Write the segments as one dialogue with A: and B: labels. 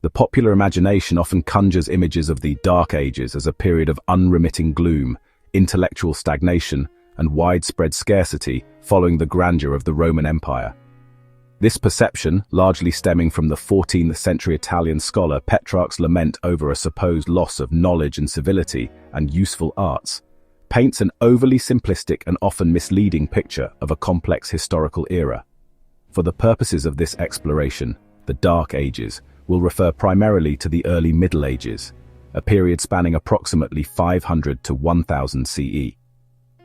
A: The popular imagination often conjures images of the Dark Ages as a period of unremitting gloom, intellectual stagnation, and widespread scarcity following the grandeur of the Roman Empire. This perception, largely stemming from the 14th century Italian scholar Petrarch's lament over a supposed loss of knowledge and civility and useful arts, paints an overly simplistic and often misleading picture of a complex historical era. For the purposes of this exploration, the Dark Ages will refer primarily to the early Middle Ages, a period spanning approximately 500 to 1000 CE.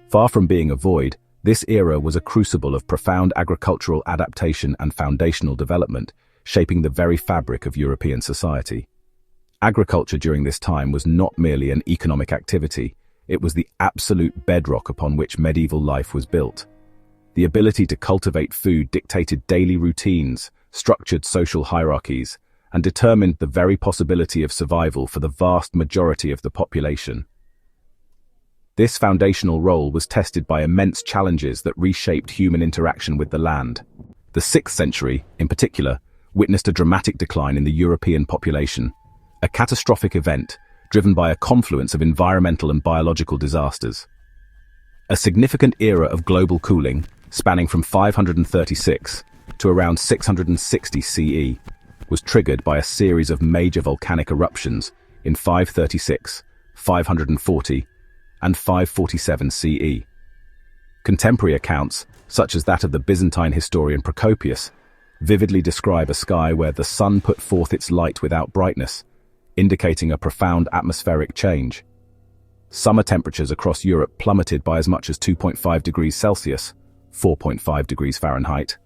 A: Far from being a void, this era was a crucible of profound agricultural adaptation and foundational development, shaping the very fabric of European society. Agriculture during this time was not merely an economic activity, it was the absolute bedrock upon which medieval life was built. The ability to cultivate food dictated daily routines, structured social hierarchies, and determined the very possibility of survival for the vast majority of the population. This foundational role was tested by immense challenges that reshaped human interaction with the land. The 6th century, in particular, witnessed a dramatic decline in the European population, a catastrophic event driven by a confluence of environmental and biological disasters. A significant era of global cooling, spanning from 536 to around 660 CE, was triggered by a series of major volcanic eruptions in 536, 540, and 547 CE. Contemporary accounts, such as that of the Byzantine historian Procopius, vividly describe a sky where the sun put forth its light without brightness, indicating a profound atmospheric change. Summer temperatures across Europe plummeted by as much as 2.5 degrees Celsius, 4.5 degrees Fahrenheit,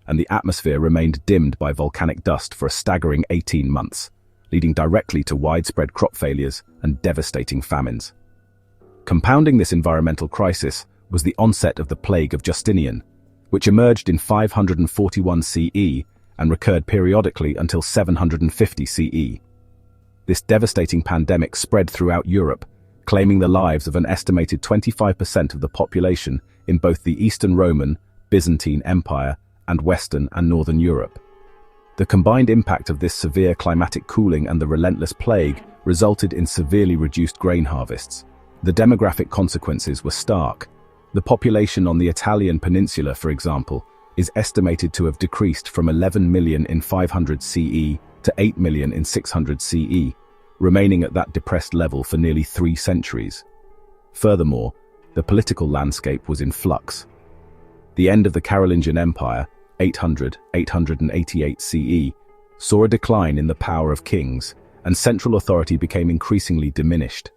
A: and the atmosphere remained dimmed by volcanic dust for a staggering 18 months, leading directly to widespread crop failures and devastating famines. Compounding this environmental crisis was the onset of the plague of Justinian, which emerged in 541 CE and recurred periodically until 750 CE. This devastating pandemic spread throughout Europe, claiming the lives of an estimated 25% of the population in both the Eastern Roman, Byzantine Empire, and Western and Northern Europe. The combined impact of this severe climatic cooling and the relentless plague resulted in severely reduced grain harvests. The demographic consequences were stark. The population on the Italian peninsula, for example, is estimated to have decreased from 11 million in 500 CE to 8 million in 600 CE, remaining at that depressed level for nearly 3 centuries. Furthermore, the political landscape was in flux. The end of the Carolingian Empire, 888 CE, saw a decline in the power of kings, and central authority became increasingly diminished.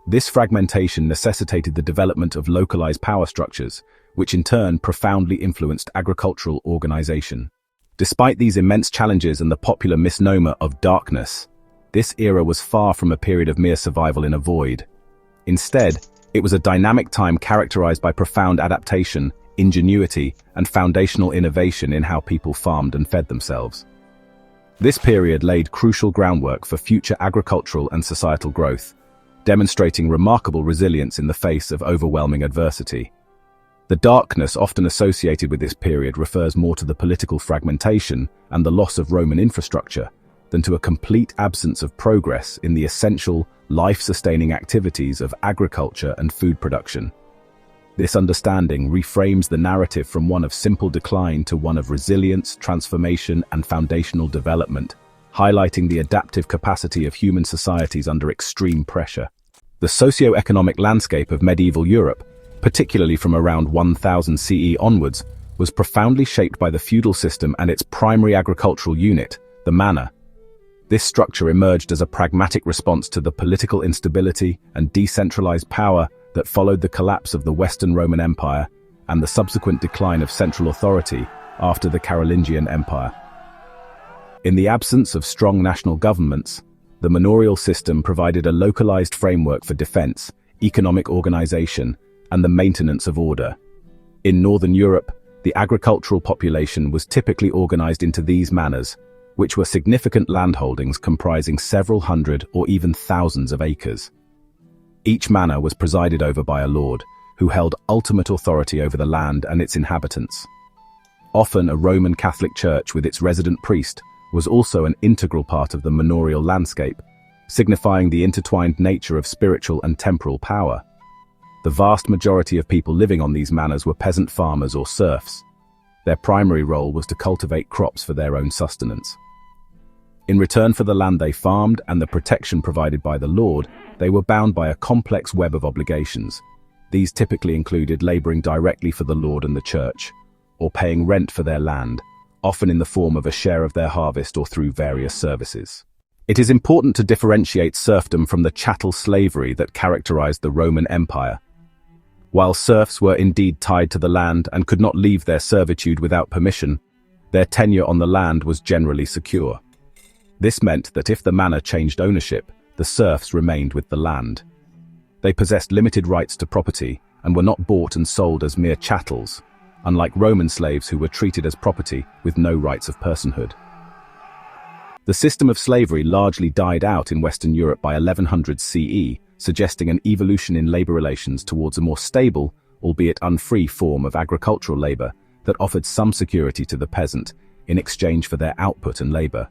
A: This fragmentation necessitated the development of localized power structures, which in turn profoundly influenced agricultural organization. Despite these immense challenges and the popular misnomer of darkness, this era was far from a period of mere survival in a void. Instead, it was a dynamic time characterized by profound adaptation, ingenuity, and foundational innovation in how people farmed and fed themselves. This period laid crucial groundwork for future agricultural and societal growth, demonstrating remarkable resilience in the face of overwhelming adversity. The darkness often associated with this period refers more to the political fragmentation and the loss of Roman infrastructure than to a complete absence of progress in the essential, life-sustaining activities of agriculture and food production. This understanding reframes the narrative from one of simple decline to one of resilience, transformation, and foundational development, highlighting the adaptive capacity of human societies under extreme pressure. The socio-economic landscape of medieval Europe, particularly from around 1000 CE onwards, was profoundly shaped by the feudal system and its primary agricultural unit, the manor. This structure emerged as a pragmatic response to the political instability and decentralized power that followed the collapse of the Western Roman Empire and the subsequent decline of central authority after the Carolingian Empire. In the absence of strong national governments, the manorial system provided a localized framework for defense, economic organization, and the maintenance of order. In Northern Europe, the agricultural population was typically organized into these manors, which were significant landholdings comprising several hundred or even thousands of acres. Each manor was presided over by a lord, who held ultimate authority over the land and its inhabitants. Often a Roman Catholic church with its resident priest was also an integral part of the manorial landscape, signifying the intertwined nature of spiritual and temporal power. The vast majority of people living on these manors were peasant farmers or serfs. Their primary role was to cultivate crops for their own sustenance. In return for the land they farmed and the protection provided by the lord, they were bound by a complex web of obligations. These typically included laboring directly for the lord and the church, or paying rent for their land, often in the form of a share of their harvest or through various services. It is important to differentiate serfdom from the chattel slavery that characterized the Roman Empire. While serfs were indeed tied to the land and could not leave their servitude without permission, their tenure on the land was generally secure. This meant that if the manor changed ownership, the serfs remained with the land. They possessed limited rights to property and were not bought and sold as mere chattels, unlike Roman slaves who were treated as property with no rights of personhood. The system of slavery largely died out in Western Europe by 1100 CE, suggesting an evolution in labor relations towards a more stable, albeit unfree form of agricultural labor that offered some security to the peasant in exchange for their output and labor.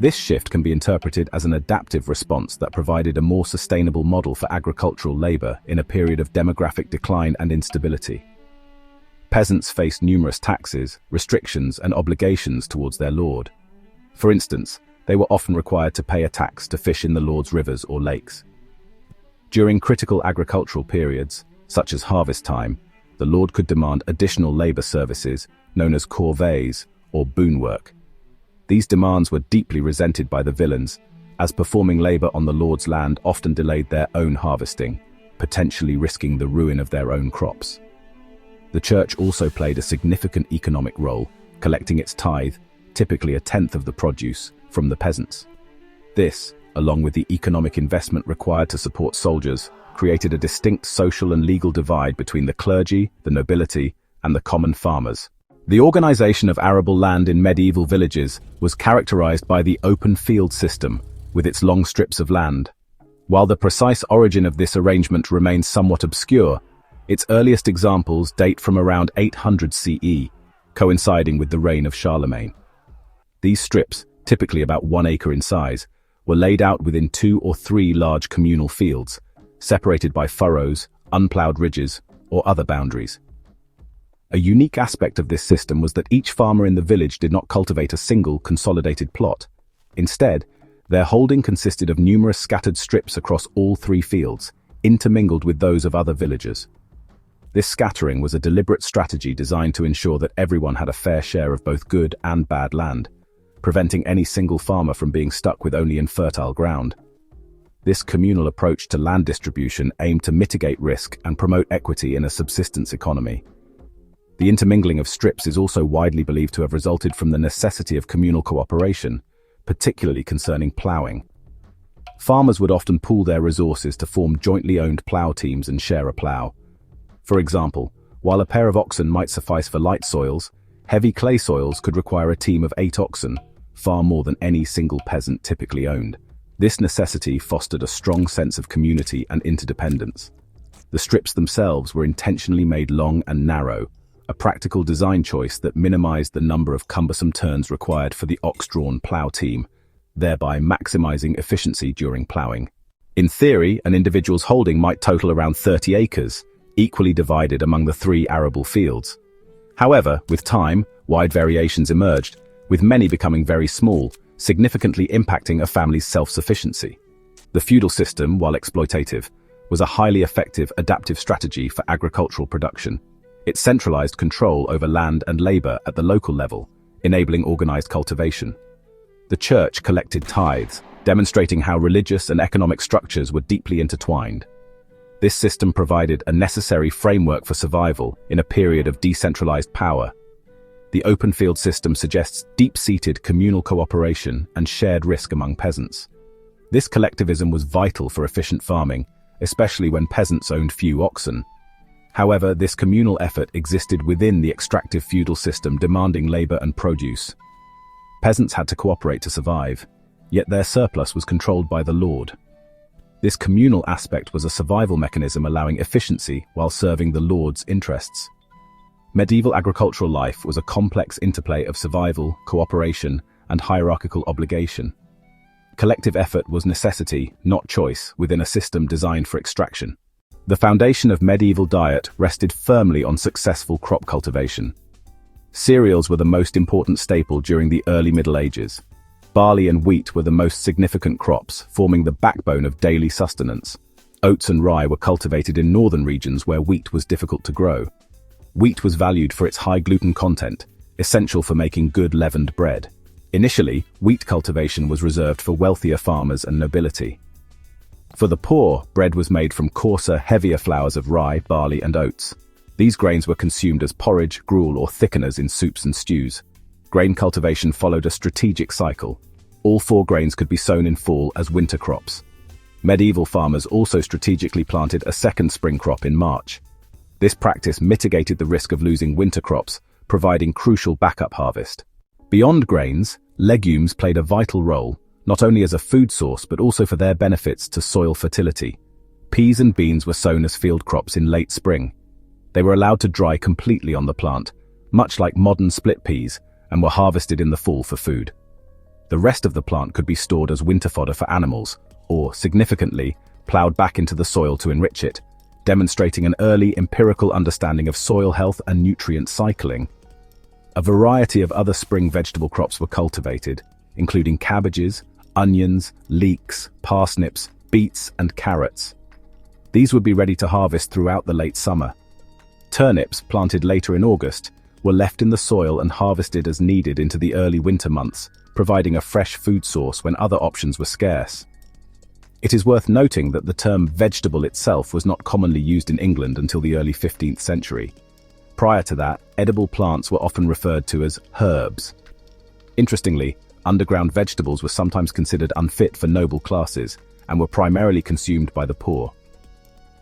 A: This shift can be interpreted as an adaptive response that provided a more sustainable model for agricultural labor in a period of demographic decline and instability. Peasants faced numerous taxes, restrictions, and obligations towards their lord. For instance, they were often required to pay a tax to fish in the lord's rivers or lakes. During critical agricultural periods, such as harvest time, the lord could demand additional labor services known as corvées or boon work. These demands were deeply resented by the villeins, as performing labor on the lord's land often delayed their own harvesting, potentially risking the ruin of their own crops. The church also played a significant economic role, collecting its tithe, typically a tenth of the produce, from the peasants. This, along with the economic investment required to support soldiers, created a distinct social and legal divide between the clergy, the nobility, and the common farmers. The organization of arable land in medieval villages was characterized by the open field system, with its long strips of land. While the precise origin of this arrangement remains somewhat obscure, its earliest examples date from around 800 CE, coinciding with the reign of Charlemagne. These strips, typically about 1 acre in size, were laid out within 2 or 3 large communal fields, separated by furrows, unplowed ridges, or other boundaries. A unique aspect of this system was that each farmer in the village did not cultivate a single, consolidated plot. Instead, their holding consisted of numerous scattered strips across all 3 fields, intermingled with those of other villagers. This scattering was a deliberate strategy designed to ensure that everyone had a fair share of both good and bad land, preventing any single farmer from being stuck with only infertile ground. This communal approach to land distribution aimed to mitigate risk and promote equity in a subsistence economy. The intermingling of strips is also widely believed to have resulted from the necessity of communal cooperation, particularly concerning ploughing. Farmers would often pool their resources to form jointly owned plough teams and share a plough. For example, while a pair of oxen might suffice for light soils, heavy clay soils could require a team of 8 oxen, far more than any single peasant typically owned. This necessity fostered a strong sense of community and interdependence. The strips themselves were intentionally made long and narrow, a practical design choice that minimized the number of cumbersome turns required for the ox-drawn plough team, thereby maximizing efficiency during ploughing. In theory, an individual's holding might total around 30 acres, equally divided among the 3 arable fields. However, with time, wide variations emerged, with many becoming very small, significantly impacting a family's self-sufficiency. The feudal system, while exploitative, was a highly effective adaptive strategy for agricultural production. It centralized control over land and labor at the local level, enabling organized cultivation. The church collected tithes, demonstrating how religious and economic structures were deeply intertwined. This system provided a necessary framework for survival in a period of decentralized power. The open field system suggests deep-seated communal cooperation and shared risk among peasants. This collectivism was vital for efficient farming, especially when peasants owned few oxen. However, this communal effort existed within the extractive feudal system demanding labor and produce. Peasants had to cooperate to survive, yet their surplus was controlled by the lord. This communal aspect was a survival mechanism allowing efficiency while serving the lord's interests. Medieval agricultural life was a complex interplay of survival, cooperation, and hierarchical obligation. Collective effort was necessity, not choice, within a system designed for extraction. The foundation of medieval diet rested firmly on successful crop cultivation. Cereals were the most important staple during the early Middle Ages. Barley and wheat were the most significant crops, forming the backbone of daily sustenance. Oats and rye were cultivated in northern regions where wheat was difficult to grow. Wheat was valued for its high gluten content, essential for making good leavened bread. Initially, wheat cultivation was reserved for wealthier farmers and nobility. For the poor, bread was made from coarser, heavier flours of rye, barley, and oats. These grains were consumed as porridge, gruel, or thickeners in soups and stews. Grain cultivation followed a strategic cycle. All 4 grains could be sown in fall as winter crops. Medieval farmers also strategically planted a second spring crop in March. This practice mitigated the risk of losing winter crops, providing crucial backup harvest. Beyond grains, legumes played a vital role, not only as a food source but also for their benefits to soil fertility. Peas and beans were sown as field crops in late spring. They were allowed to dry completely on the plant, much like modern split peas, and were harvested in the fall for food. The rest of the plant could be stored as winter fodder for animals, or, significantly, plowed back into the soil to enrich it, demonstrating an early empirical understanding of soil health and nutrient cycling. A variety of other spring vegetable crops were cultivated, including cabbages, onions, leeks, parsnips, beets, and carrots. These would be ready to harvest throughout the late summer. Turnips, planted later in August, were left in the soil and harvested as needed into the early winter months, providing a fresh food source when other options were scarce. It is worth noting that the term vegetable itself was not commonly used in England until the early 15th century. Prior to that, edible plants were often referred to as herbs. Interestingly, underground vegetables were sometimes considered unfit for noble classes and were primarily consumed by the poor.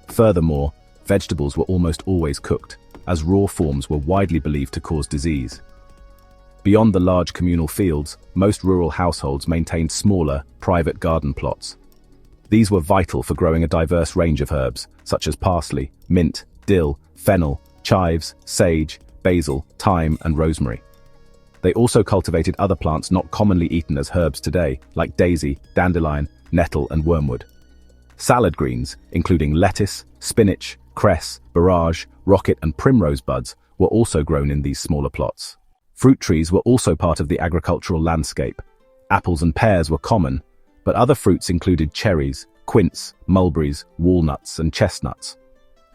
A: Furthermore, vegetables were almost always cooked, as raw forms were widely believed to cause disease. Beyond the large communal fields, most rural households maintained smaller, private garden plots. These were vital for growing a diverse range of herbs, such as parsley, mint, dill, fennel, chives, sage, basil, thyme, and rosemary. They also cultivated other plants not commonly eaten as herbs today, like daisy, dandelion, nettle, and wormwood. Salad greens, including lettuce, spinach, cress, borage, rocket, and primrose buds, were also grown in these smaller plots. Fruit trees were also part of the agricultural landscape. Apples and pears were common, but other fruits included cherries, quince, mulberries, walnuts, and chestnuts.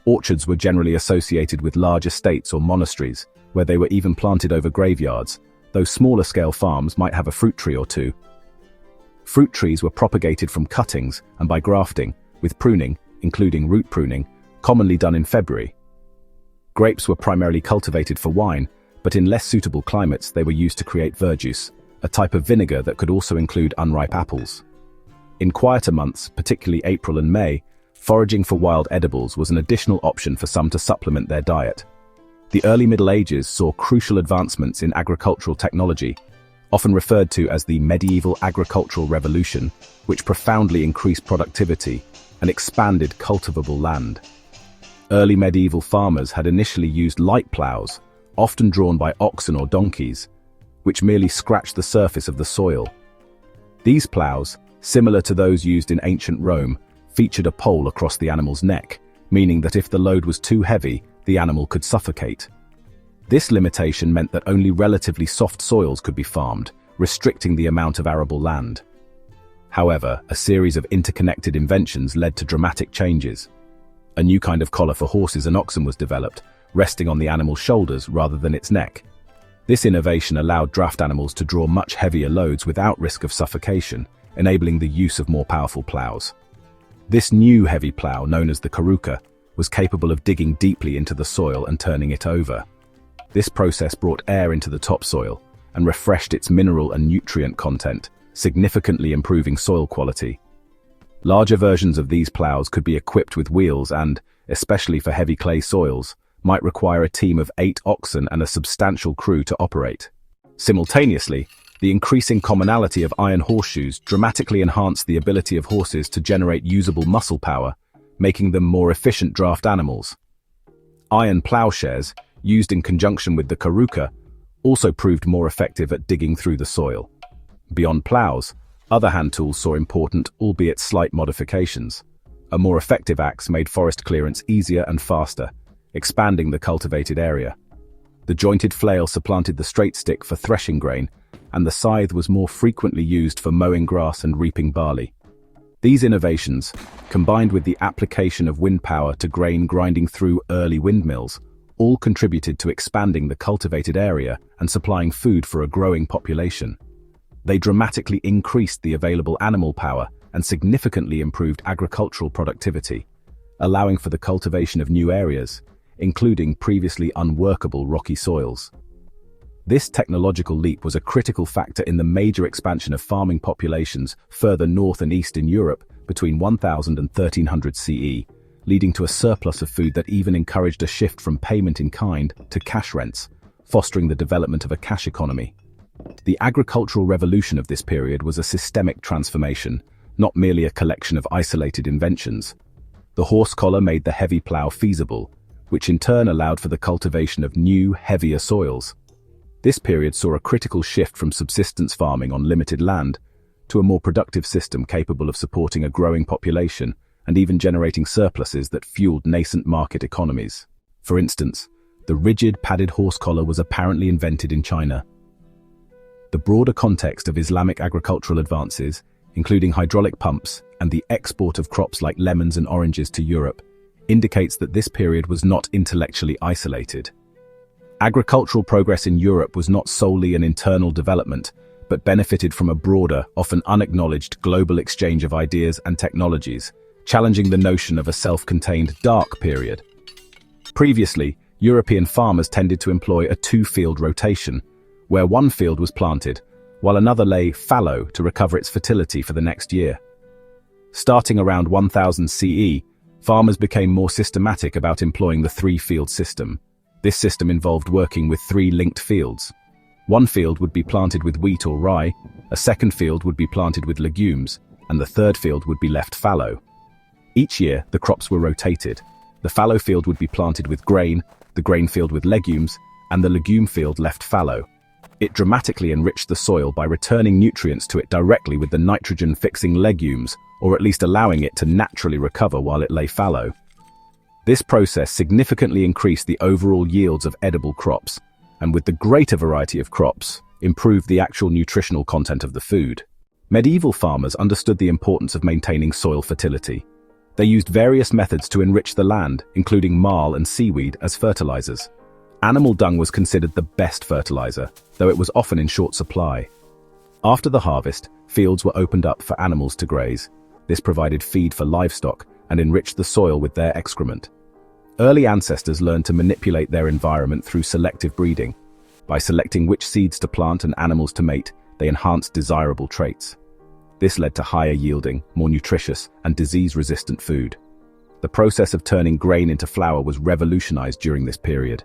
A: Orchards were generally associated with large estates or monasteries, where they were even planted over graveyards, though smaller-scale farms might have a fruit tree or two. Fruit trees were propagated from cuttings and by grafting, with pruning, including root pruning, commonly done in February. Grapes were primarily cultivated for wine, but in less suitable climates they were used to create verjuice, a type of vinegar that could also include unripe apples. In quieter months, particularly April and May, foraging for wild edibles was an additional option for some to supplement their diet. The early Middle Ages saw crucial advancements in agricultural technology, often referred to as the medieval agricultural revolution, which profoundly increased productivity and expanded cultivable land. Early medieval farmers had initially used light plows, often drawn by oxen or donkeys, which merely scratched the surface of the soil. These plows, similar to those used in ancient Rome, featured a pole across the animal's neck, meaning that if the load was too heavy, the animal could suffocate. This limitation meant that only relatively soft soils could be farmed, restricting the amount of arable land. However, a series of interconnected inventions led to dramatic changes. A new kind of collar for horses and oxen was developed, resting on the animal's shoulders rather than its neck. This innovation allowed draft animals to draw much heavier loads without risk of suffocation, enabling the use of more powerful plows. This new heavy plow, known as the caruca, was capable of digging deeply into the soil and turning it over. This process brought air into the topsoil and refreshed its mineral and nutrient content, significantly improving soil quality. Larger versions of these plows could be equipped with wheels and, especially for heavy clay soils, might require a team of 8 oxen and a substantial crew to operate. Simultaneously, the increasing commonality of iron horseshoes dramatically enhanced the ability of horses to generate usable muscle power, making them more efficient draft animals. Iron plowshares, used in conjunction with the caruca, also proved more effective at digging through the soil. Beyond plows, other hand tools saw important, albeit slight modifications. A more effective axe made forest clearance easier and faster, expanding the cultivated area. The jointed flail supplanted the straight stick for threshing grain, and the scythe was more frequently used for mowing grass and reaping barley. These innovations, combined with the application of wind power to grain grinding through early windmills, all contributed to expanding the cultivated area and supplying food for a growing population. They dramatically increased the available animal power and significantly improved agricultural productivity, allowing for the cultivation of new areas, including previously unworkable rocky soils. This technological leap was a critical factor in the major expansion of farming populations further north and east in Europe between 1000 and 1300 CE, leading to a surplus of food that even encouraged a shift from payment in kind to cash rents, fostering the development of a cash economy. The agricultural revolution of this period was a systemic transformation, not merely a collection of isolated inventions. The horse collar made the heavy plough feasible, which in turn allowed for the cultivation of new, heavier soils. This period saw a critical shift from subsistence farming on limited land to a more productive system capable of supporting a growing population and even generating surpluses that fueled nascent market economies. For instance, the rigid padded horse collar was apparently invented in China. The broader context of Islamic agricultural advances, including hydraulic pumps and the export of crops like lemons and oranges to Europe, indicates that this period was not intellectually isolated. Agricultural progress in Europe was not solely an internal development, but benefited from a broader, often unacknowledged global exchange of ideas and technologies, challenging the notion of a self-contained dark period. Previously, European farmers tended to employ a two-field rotation, where one field was planted, while another lay fallow to recover its fertility for the next year. Starting around 1000 CE, farmers became more systematic about employing the three-field system. This system involved working with three linked fields. One field would be planted with wheat or rye, a second field would be planted with legumes, and the third field would be left fallow. Each year, the crops were rotated. The fallow field would be planted with grain, the grain field with legumes, and the legume field left fallow. It dramatically enriched the soil by returning nutrients to it directly with the nitrogen-fixing legumes, or at least allowing it to naturally recover while it lay fallow. This process significantly increased the overall yields of edible crops, and with the greater variety of crops, improved the actual nutritional content of the food. Medieval farmers understood the importance of maintaining soil fertility. They used various methods to enrich the land, including marl and seaweed as fertilizers. Animal dung was considered the best fertilizer, though it was often in short supply. After the harvest, fields were opened up for animals to graze. This provided feed for livestock and enriched the soil with their excrement. Early ancestors learned to manipulate their environment through selective breeding. By selecting which seeds to plant and animals to mate, they enhanced desirable traits. This led to higher yielding, more nutritious, and disease-resistant food. The process of turning grain into flour was revolutionized during this period.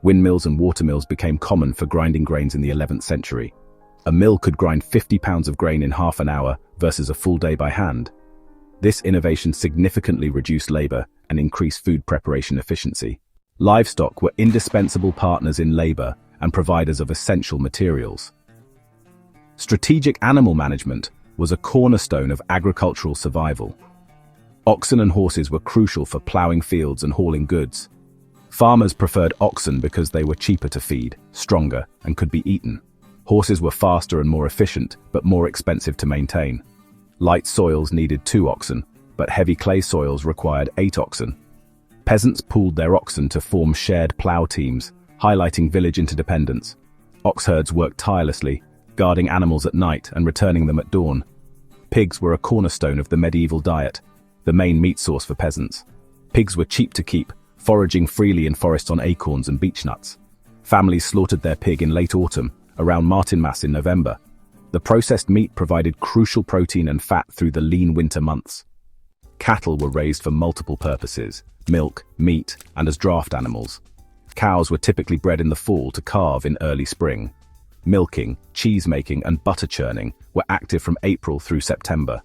A: Windmills and watermills became common for grinding grains in the 11th century. A mill could grind 50 pounds of grain in half an hour versus a full day by hand. This innovation significantly reduced labor and increased food preparation efficiency. Livestock were indispensable partners in labor and providers of essential materials. Strategic animal management was a cornerstone of agricultural survival. Oxen and horses were crucial for plowing fields and hauling goods. Farmers preferred oxen because they were cheaper to feed, stronger, and could be eaten. Horses were faster and more efficient, but more expensive to maintain. Light soils needed 2 oxen, but heavy clay soils required 8 oxen. Peasants pooled their oxen to form shared plow teams, highlighting village interdependence. Ox herds worked tirelessly, guarding animals at night and returning them at dawn. Pigs were a cornerstone of the medieval diet, the main meat source for peasants. Pigs were cheap to keep, foraging freely in forests on acorns and beech nuts. Families slaughtered their pig in late autumn, around Martinmas in November. The processed meat provided crucial protein and fat through the lean winter months. Cattle were raised for multiple purposes: milk, meat, and as draft animals. Cows were typically bred in the fall to calve in early spring. Milking, cheese-making, and butter churning were active from April through September.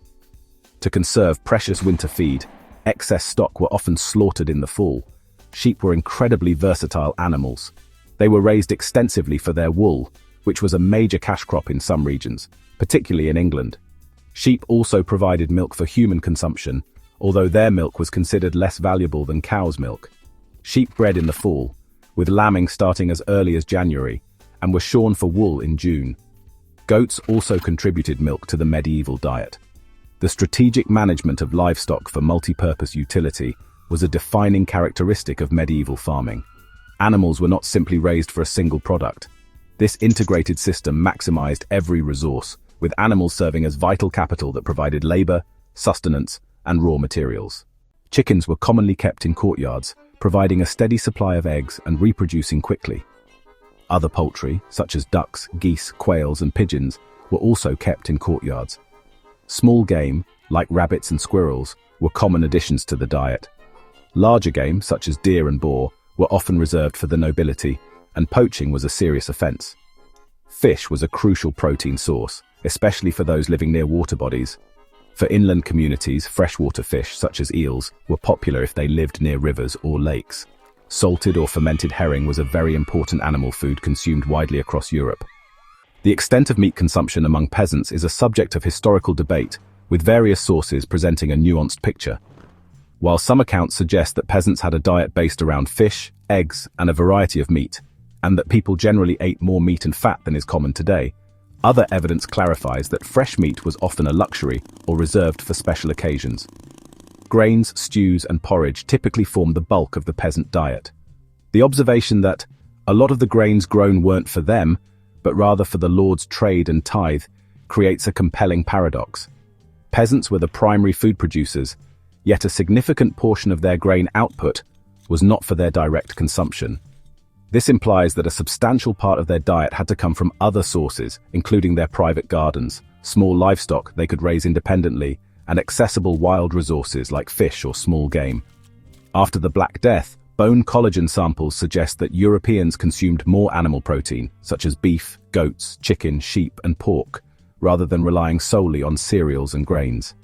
A: To conserve precious winter feed, excess stock were often slaughtered in the fall. Sheep were incredibly versatile animals. They were raised extensively for their wool, which was a major cash crop in some regions, particularly in England. Sheep also provided milk for human consumption, although their milk was considered less valuable than cow's milk. Sheep bred in the fall, with lambing starting as early as January, and were shorn for wool in June. Goats also contributed milk to the medieval diet. The strategic management of livestock for multi-purpose utility was a defining characteristic of medieval farming. Animals were not simply raised for a single product. This integrated system maximized every resource, with animals serving as vital capital that provided labor, sustenance, and raw materials. Chickens were commonly kept in courtyards, providing a steady supply of eggs and reproducing quickly. Other poultry, such as ducks, geese, quails, and pigeons, were also kept in courtyards. Small game, like rabbits and squirrels, were common additions to the diet. Larger game, such as deer and boar, were often reserved for the nobility, and poaching was a serious offense. Fish was a crucial protein source, especially for those living near water bodies. For inland communities, freshwater fish, such as eels, were popular if they lived near rivers or lakes. Salted or fermented herring was a very important animal food consumed widely across Europe. The extent of meat consumption among peasants is a subject of historical debate, with various sources presenting a nuanced picture. While some accounts suggest that peasants had a diet based around fish, eggs, and a variety of meat, and that people generally ate more meat and fat than is common today, other evidence clarifies that fresh meat was often a luxury or reserved for special occasions. Grains, stews, and porridge typically formed the bulk of the peasant diet. The observation that a lot of the grains grown weren't for them, but rather for the lord's trade and tithe, creates a compelling paradox. Peasants were the primary food producers, yet a significant portion of their grain output was not for their direct consumption. This implies that a substantial part of their diet had to come from other sources, including their private gardens, small livestock they could raise independently, and accessible wild resources like fish or small game. After the Black Death, bone collagen samples suggest that Europeans consumed more animal protein, such as beef, goats, chicken, sheep, and pork, rather than relying solely on cereals and grains.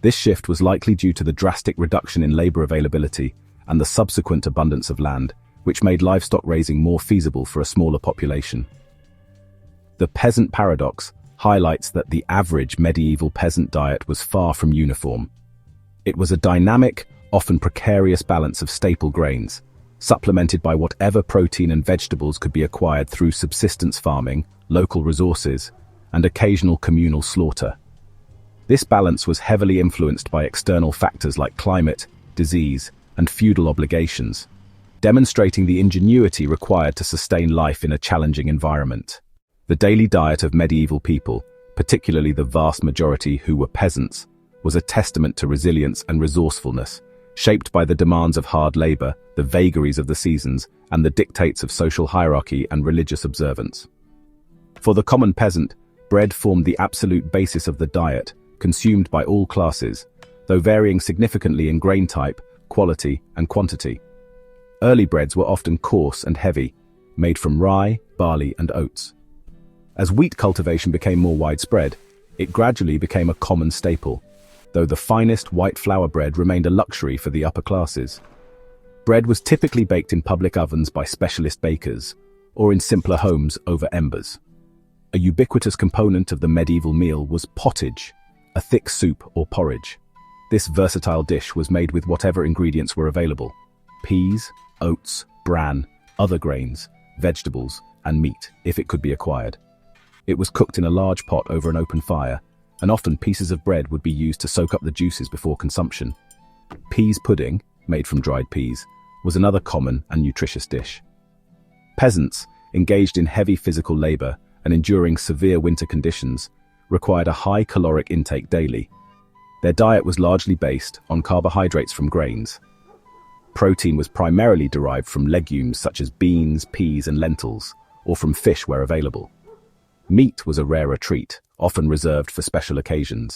A: This shift was likely due to the drastic reduction in labor availability and the subsequent abundance of land, which made livestock raising more feasible for a smaller population. The peasant paradox highlights that the average medieval peasant diet was far from uniform. It was a dynamic, often precarious balance of staple grains, supplemented by whatever protein and vegetables could be acquired through subsistence farming, local resources, and occasional communal slaughter. This balance was heavily influenced by external factors like climate, disease, and feudal obligations, demonstrating the ingenuity required to sustain life in a challenging environment. The daily diet of medieval people, particularly the vast majority who were peasants, was a testament to resilience and resourcefulness, shaped by the demands of hard labor, the vagaries of the seasons, and the dictates of social hierarchy and religious observance. For the common peasant, bread formed the absolute basis of the diet, consumed by all classes, though varying significantly in grain type, quality, and quantity. Early breads were often coarse and heavy, made from rye, barley, and oats. As wheat cultivation became more widespread, it gradually became a common staple, though the finest white flour bread remained a luxury for the upper classes. Bread was typically baked in public ovens by specialist bakers, or in simpler homes over embers. A ubiquitous component of the medieval meal was pottage, a thick soup or porridge. This versatile dish was made with whatever ingredients were available: peas, oats, bran, other grains, vegetables, and meat, if it could be acquired. It was cooked in a large pot over an open fire, and often pieces of bread would be used to soak up the juices before consumption. Peas pudding, made from dried peas, was another common and nutritious dish. Peasants, engaged in heavy physical labor and enduring severe winter conditions, required a high caloric intake daily. Their diet was largely based on carbohydrates from grains. Protein was primarily derived from legumes such as beans, peas, and lentils, or from fish where available. Meat was a rarer treat, often reserved for special occasions.